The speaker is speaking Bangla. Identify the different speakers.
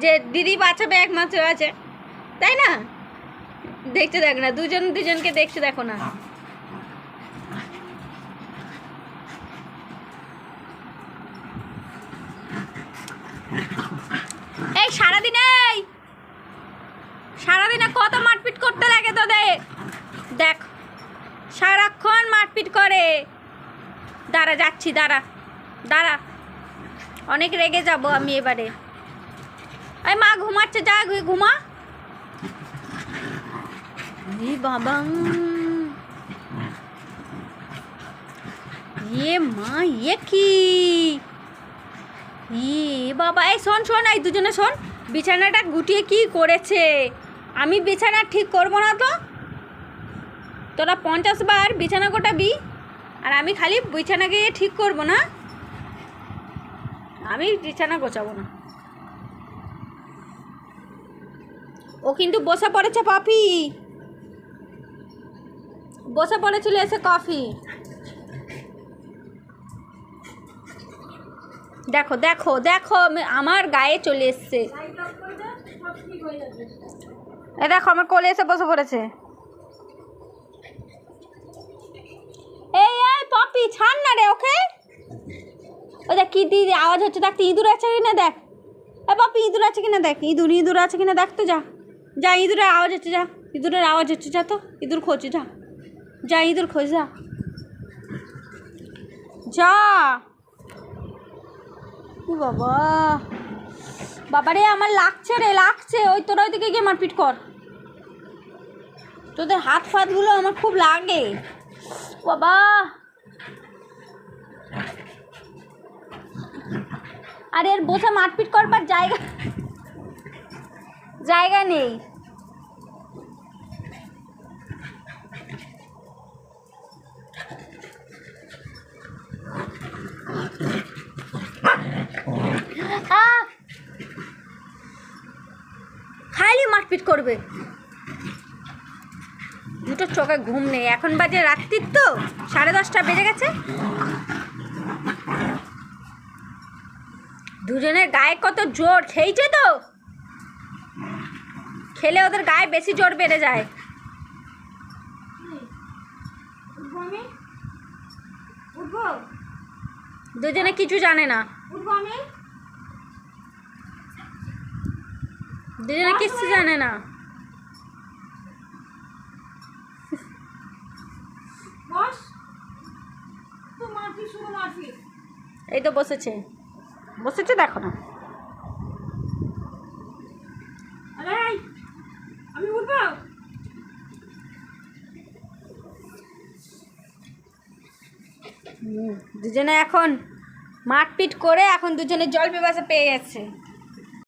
Speaker 1: যে দিদি বাঁচাবে একমাত্র আছে, তাই না? দেখতে দেখ না, দুজনকে দেখতে দেখো না। এই সারাদিনে কত মারপিট করতে লাগে তোদের, দেখ সারাক্ষণ মারপিট করে। দাঁড়া যাচ্ছি, দাঁড়া অনেক রেগে যাব আমি এবারে। এই মা ঘুমাচ্ছে, যা ঘুমা। বাবা মা কি বাবা, এই শোন এই দুজনে শোন, বিছানাটা গুটিয়ে কি করেছে। আমি বিছানা ঠিক করব না তো? তোরা 50 বার বিছানা গোটাবি আর আমি খালি বিছানা গিয়ে ঠিক করব না? আমি বিছানা গোছাবো না। ও কিন্তু বসে পড়েছে, পাপি বসে পড়েছিল এসে কফি। দেখো দেখো দেখো আমার গায়ে চলে এসছে। এ দেখো আমার কোলে এসে বসে পড়েছে। এই পপি ছাড় না রে ওকে। ও দেখ কি দিদি আওয়াজ হচ্ছে, দেখ ইঁদুর আছে কিনা দেখ। এ পপি ইঁদুর আছে কিনা দেখ, ইঁদুর আছে কিনা দেখ তো। যা ইঁদুরের আওয়াজ হচ্ছে, যা ইঁদুরের আওয়াজ হচ্ছে, যা তো ইঁদুর খোঁজ, যা ইঁদুর খোঁজ, যা। বাবা রে আমার লাগছে। ওই তোরা ওইদিকে গিয়ে মারপিট কর। তোদের হাত ফাতগুলো আমার খুব লাগে বাবা। আর এর বসে মারপিট করবার জায়গা নেই। খালি মারপিট করবে। দুটো চোখে ঘুম নেই। এখন বাজে রাত্রির তো 10:30 বেজে গেছে। দুজনের গায়ে কত জোর, খেয়েছে তো, খেলে ওদের গায়ে বেশি জোর বেড়ে যায়। দুজনে কিছু জানে না, দুজনে কিছু জানে না। এই তো বসেছে দেখো না। দুজনে এখন মারপিট করে এখন দুজনে জল পিপাসা পেয়ে যাচ্ছে।